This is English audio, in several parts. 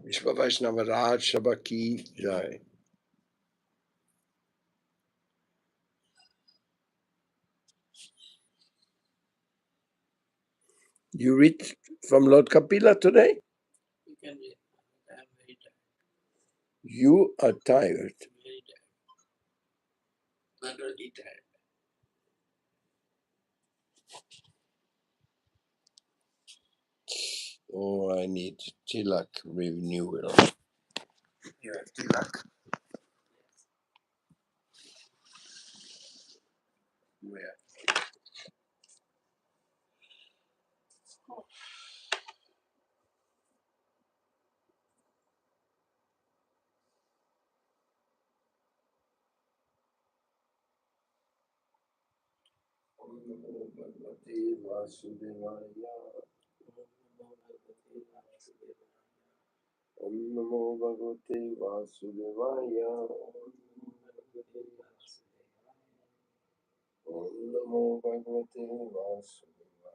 Vishwa Vaishnava Raj Sabha Ki Jai. You read from Lord Kapila today? You can read. I am very tired. You are tired. Very tired. Literally tired. Oh, I need tilak renewal. You have tilak? Where? Om Namo Bhagavate Vasudevaya. Om Namo Bhagavate Vasudevaya. Om Namo Bhagavate Vasudevaya.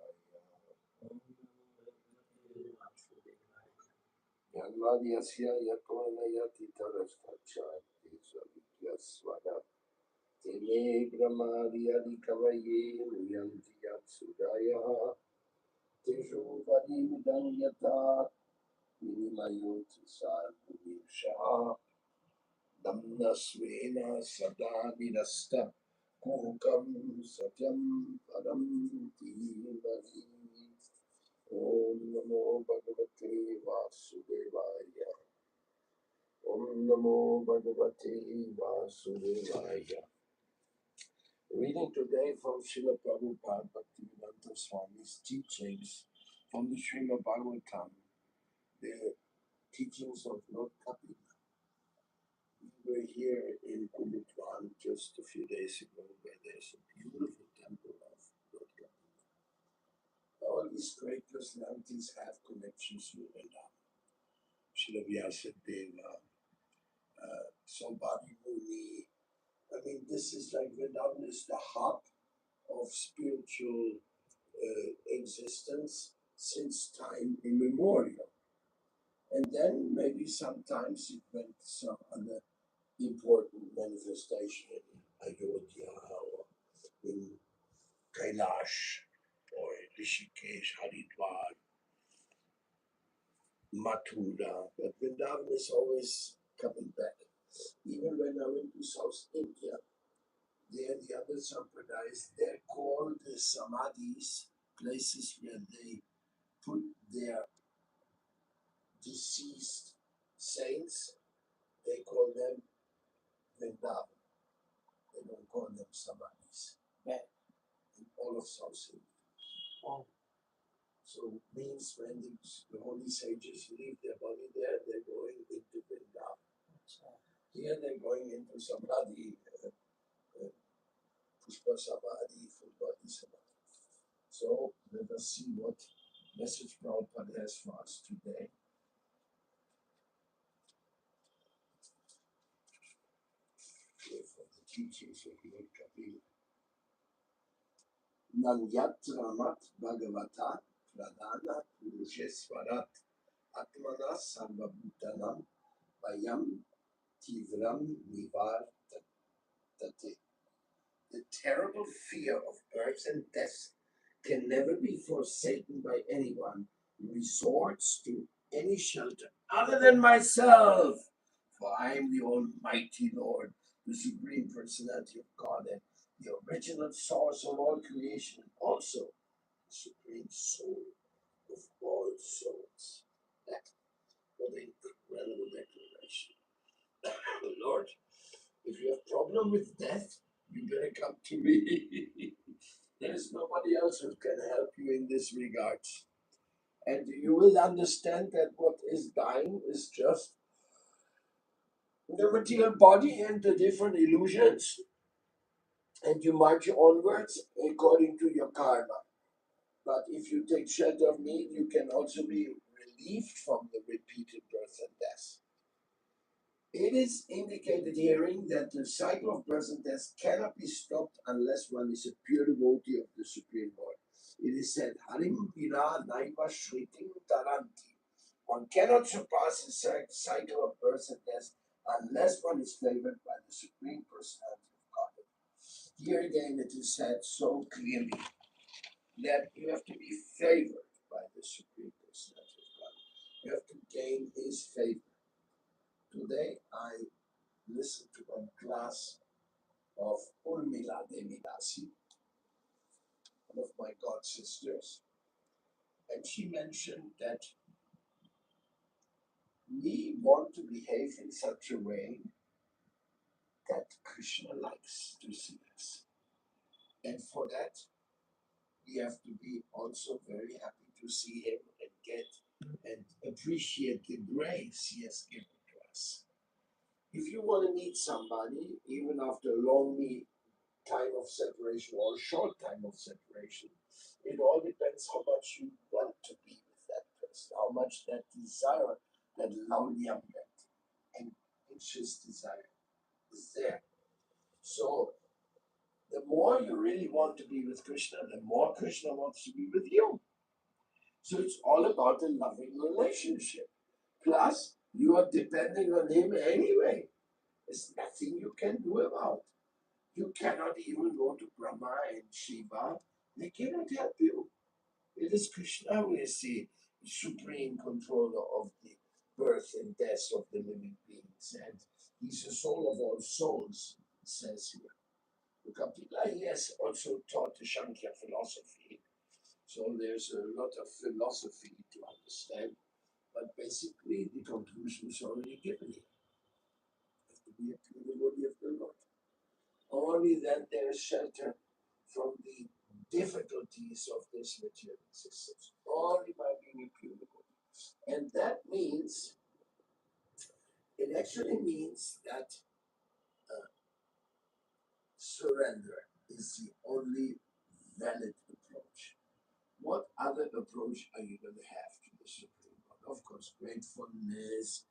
Yadvadyasya Yakona Yatitarastachati Savityasvara. Tene Brahmadiyadi Kavaye Muyanti Yatsudaya. Teshu Vadimidam Yata Minimayoti Sarpunisha. Damna Svena Sada Nidasta Kuhukam Satyam Padam Timari. Om Namo Bhagavate Vasudevaya. Om Namo Bhagavate Vasudevaya. Reading today from Srila Prabhupada Bhaktivedanta Swami's teachings from the Srimad Bhagavatam, the teachings of Lord Kapila. We were here in Kundutwan just a few days ago, where there's a beautiful temple of Lord Kapila. All these great personalities have connections with Vrindavan. Srila Vyasadeva, Saubhadhi Muni. I mean, this is like Vrindavan is the hub of spiritual existence since time immemorial. And then maybe sometimes it went to some other important manifestation in Ayodhya or in Kailash or Rishikesh, Haridwar, Mathura. But Vrindavan is always coming back. Even when I went to South India, there the other sampradayas, they're called the samadhis, places where they put their deceased saints. They call them Vrindavan. They don't call them samadhis. Yeah. In all of South India. Oh. So means when the holy sages leave their body there, they're going into Vrindavan. Here they're going into samadhi, pushpa samadhi, full body samadhi. So let us see what message Prabhupada has for us today. For the teachings of Lord Kapila. Nanyatramat Bhagavata Pradana Purusheswarat Atmana Sarvabhutanam Vayam Tivram Nivartate. The terrible fear of birth and death can never be forsaken by anyone who resorts to any shelter other than myself. For I am the Almighty Lord, the Supreme Personality of God, and the original source of all creation, also the Supreme Soul of all souls. What an incredible declaration. Lord, if you have problem with death, you better come to me. There is nobody else who can help you in this regard. And you will understand that what is dying is just the material body and the different illusions. And you march onwards according to your karma. But if you take shelter of me, you can also be relieved from the repeated birth and death. It is indicated herein that the cycle of birth and death cannot be stopped unless one is a pure devotee of the Supreme Lord. It is said, Harim Vira Naiva Shritim Taranti. One cannot surpass the cycle of birth and death unless one is favored by the Supreme Personality of God. Here again it is said so clearly that you have to be favored by the Supreme Personality of God. You have to gain His favor. Today I listened to a class of Urmila Devidasi, one of my god sisters, and she mentioned that we want to behave in such a way that Krishna likes to see us. And for that, we have to be also very happy to see him and get and appreciate the grace he has given to us. If you want to meet somebody, even after a long time of separation or a short time of separation, it all depends how much you want to be with that person, how much that desire, that lauliam, that anxious desire is there. So the more you really want to be with Krishna, the more Krishna wants to be with you. So it's all about a loving relationship. Plus, you are depending on him anyway. There's nothing you can do about. You cannot even go to Brahma and Shiva. They cannot help you. It is Krishna who is the supreme controller of the birth and death of the living beings. And he's the soul of all souls, says here. Kapila, he has also taught the Sankhya philosophy. So there's a lot of philosophy to understand. But basically, the conclusion is already given here. You have to be a pure devotee of the Lord. Only then there is shelter from the difficulties of this material existence. Only by being a pure devotee. And that means, it actually means that surrender is the only valid approach. What other approach are you going to have to the Supreme God? Of course, gratefulness,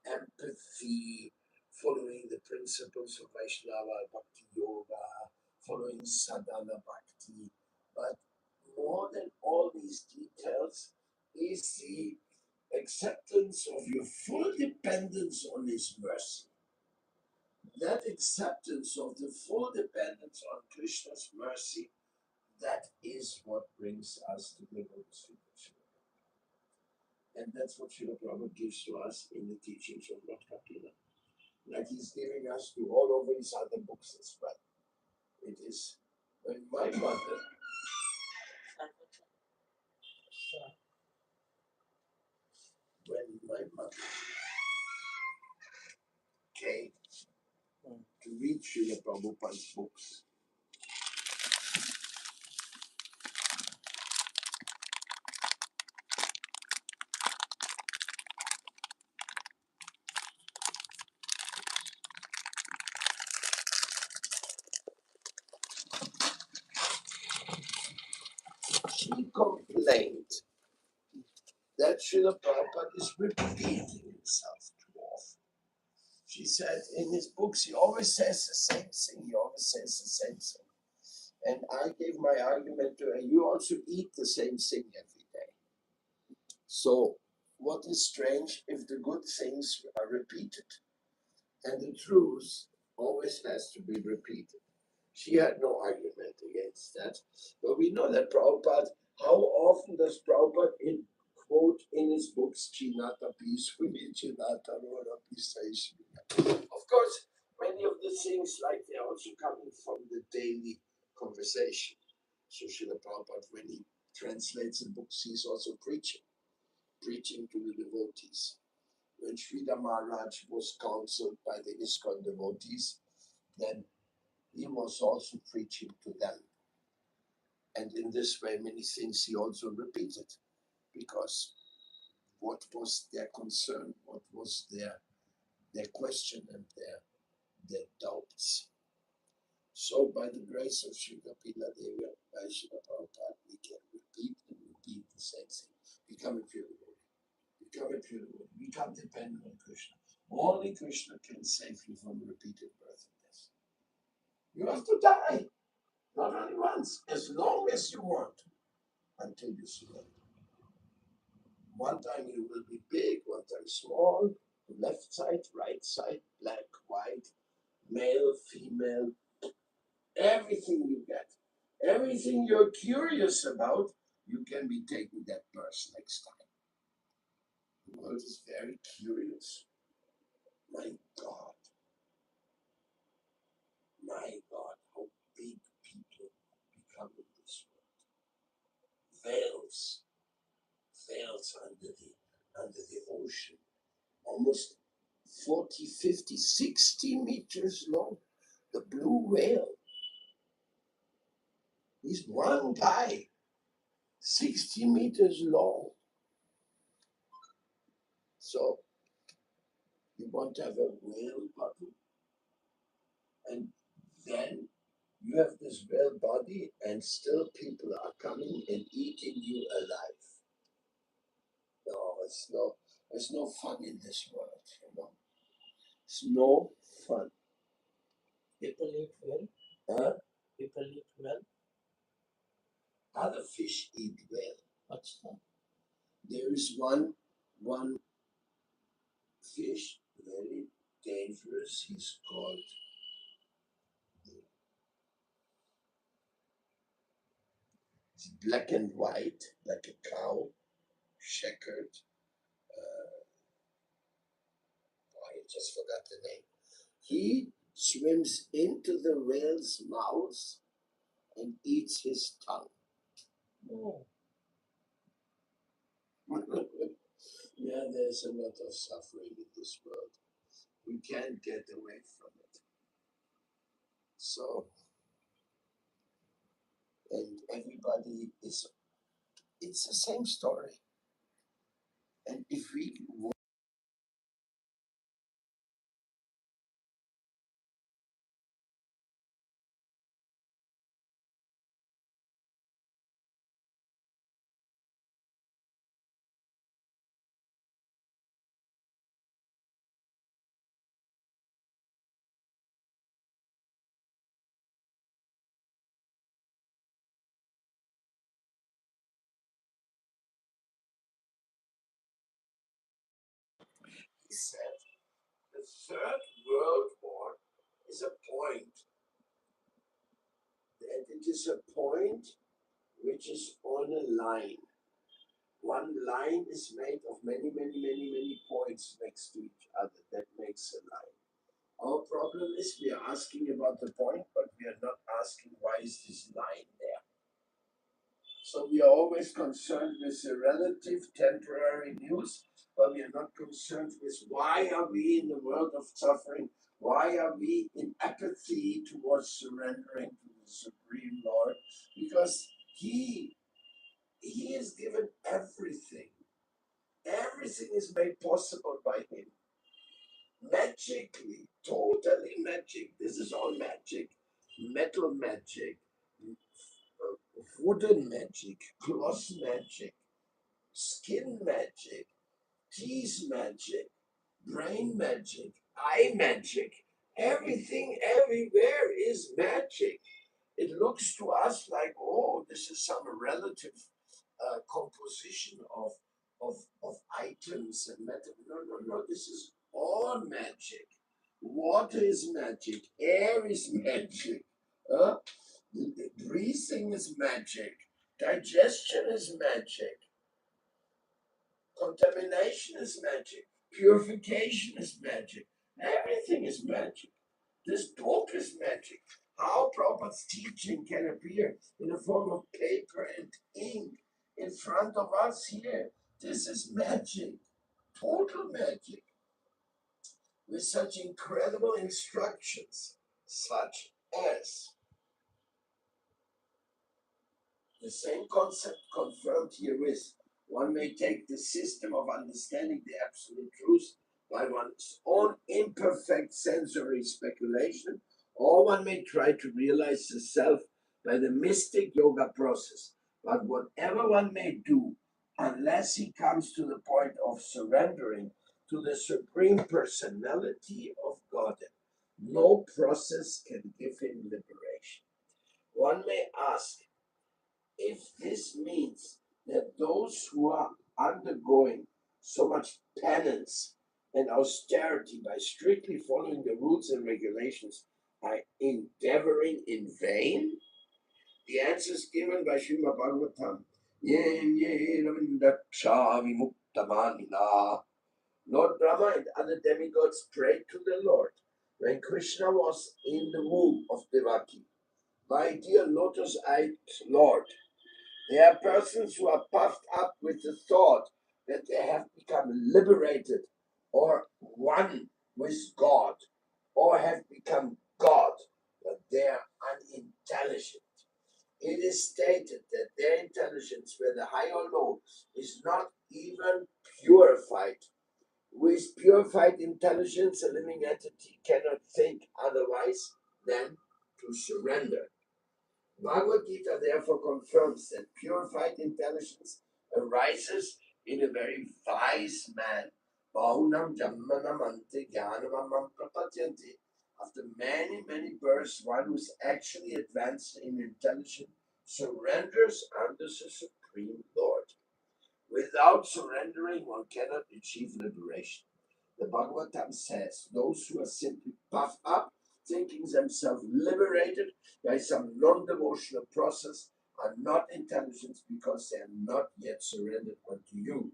empathy, following the principles of Vaishnava Bhakti Yoga, following sadhana bhakti. But more than all these details is the acceptance of your full dependence on His mercy. That acceptance of the full dependence on Krishna's mercy, that is what brings us to the Lotus feet of Srila Prabhupada. And that's what Srila Prabhupada gives to us in the teachings of Lord Kapila. Like he's giving us to all over his other books as well. It is when my mother came to read Srila Prabhupada's books, she complained that Srila Prabhupada is repeating himself too often. She said in his books he always says the same thing, he always says the same thing. And I gave my argument to her, you also eat the same thing every day. So what is strange if the good things are repeated? And the truth always has to be repeated. She had no argument against that. But we know that Prabhupada, how often does Prabhupada quote in his books, Chinata Pisuni, Chinata Rora Pisaishi? Of course, many of the things like they're also coming from the daily conversation. So Srila Prabhupada, when he translates the books, he's also preaching to the devotees. When Sridhar Maharaj was counseled by the ISKCON devotees, then he was also preaching to them. And in this way, many things he also repeated, because what was their concern, what was their question and their doubts. So by the grace of Sri Kapila Devi, by Srila Prabhupada, we can repeat and repeat the same thing. Become a pure devotee. Become a pure devotee. Become dependent on Krishna. Only Krishna can save you from repeated birth and death. You have to die. Not only once, as long as you want, until you surrender. One time you will be big, one time small, left side, right side, black, white, male, female, everything you get, everything you're curious about, you can be taking that birth next time. The world is very curious. My God, my God, how big people become in this world. Whales under the ocean, almost 40, 50, 60 meters long. The blue whale. He's one guy, 60 meters long. So you want to have a whale body, and then you have this whale body, and still people are coming and eating you alive. No, there's no fun in this world, It's no fun. People eat well. Huh? People eat well. Other fish eat well. What's that? There is one fish, very dangerous. He's called, it's black and white, like a cow, checkered. I just forgot the name. He swims into the whale's mouth and eats his tongue. Oh, Yeah, there's a lot of suffering in this world. We can't get away from it. So, and everybody is, it's the same story. And if we he said, the Third World War is a point, and it is a point which is on a line. One line is made of many points next to each other. That makes a line. Our problem is we are asking about the point, but we are not asking why is this line there. So we are always concerned with the relative temporary news, but we are not concerned with why are we in the world of suffering? Why are we in apathy towards surrendering to the Supreme Lord? Because He has given everything. Everything is made possible by Him. Magically, totally magic. This is all magic. Metal magic, wooden magic, cloth magic, skin magic, teeth magic, brain magic, eye magic. Everything everywhere is magic. It looks to us like, oh, this is some relative composition of items and metal. No. This is all magic. Water is magic. Air is magic. Uh, Breathing is magic. Digestion is magic. Contamination is magic. Purification is magic. Everything is magic. This book is magic. How Prabhupada's teaching can appear in the form of paper and ink in front of us here. This is magic. Total magic. With such incredible instructions, such as the same concept confirmed herewith. One may take the system of understanding the absolute truth by one's own imperfect sensory speculation, or one may try to realize the self by the mystic yoga process. But whatever one may do, unless he comes to the point of surrendering to the Supreme Personality of Godhead, no process can give him liberation. One may ask, if this means that those who are undergoing so much penance and austerity by strictly following the rules and regulations are endeavoring in vain? The answer is given by Srimad Bhagavatam. Yen ye ravindaksha vimuktamanina. Lord Brahma and other demigods prayed to the Lord when Krishna was in the womb of Devaki. My dear lotus-eyed Lord, there are persons who are puffed up with the thought that they have become liberated or one with God or have become God, but they are unintelligent. It is stated that their intelligence, whether high or low, is not even purified. With purified intelligence, a living entity cannot think otherwise than to surrender. Bhagavad Gita therefore confirms that purified intelligence arises in a very wise man. Bahunam Jammanam Ante Jnanamam Prapatyanti. After many, many births, one who is actually advanced in intelligence surrenders under the Supreme Lord. Without surrendering, one cannot achieve liberation. The Bhagavatam says those who are simply puffed up, thinking themselves liberated by some non-devotional process, are not intelligent because they are not yet surrendered unto you.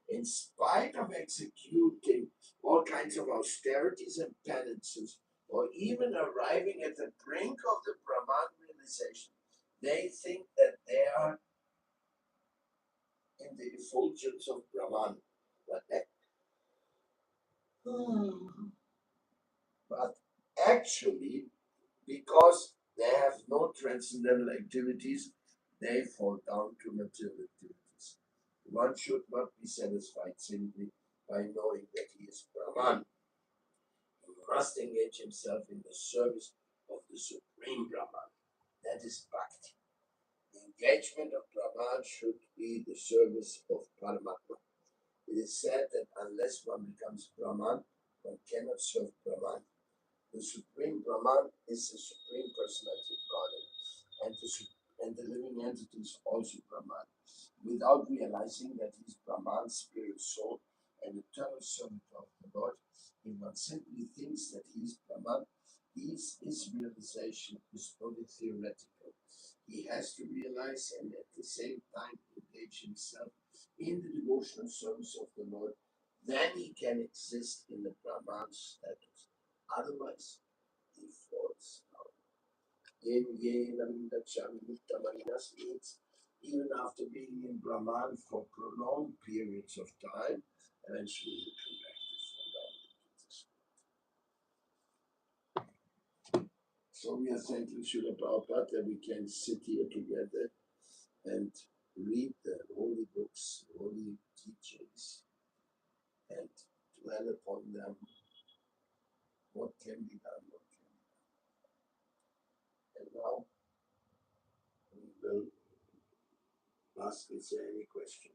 In spite of executing all kinds of austerities and penances, or even arriving at the brink of the Brahman realization, they think that they are in the effulgence of Brahman. But actually, because they have no transcendental activities, they fall down to material activities. One should not be satisfied simply by knowing that he is Brahman. He must engage himself in the service of the Supreme Brahman. That is Bhakti. The engagement of Brahman should be the service of Paramatma. It is said that unless one becomes Brahman, one cannot serve Brahman. The Supreme Brahman is the Supreme Personality of Godhead, and the living entity is also Brahman. Without realizing that he is Brahman, spirit, soul, and eternal servant of the Lord, if one simply thinks that he is Brahman, his realization is only theoretical. He has to realize and at the same time engage himself in the devotional service of the Lord. Then he can exist in the Brahman status. Otherwise, he falls down. Means even after being in Brahman for prolonged periods of time, eventually he come back to fall down into this. So we are thankful Srila Prabhupada that we can sit here together and read the holy books, holy teachings, and dwell upon them. What can be done, what can be done. And now we will ask, is there any question,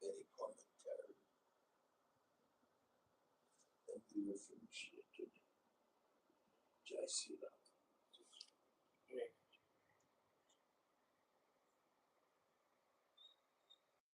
any commentary, and we will finish here today. Jai Sri Ram.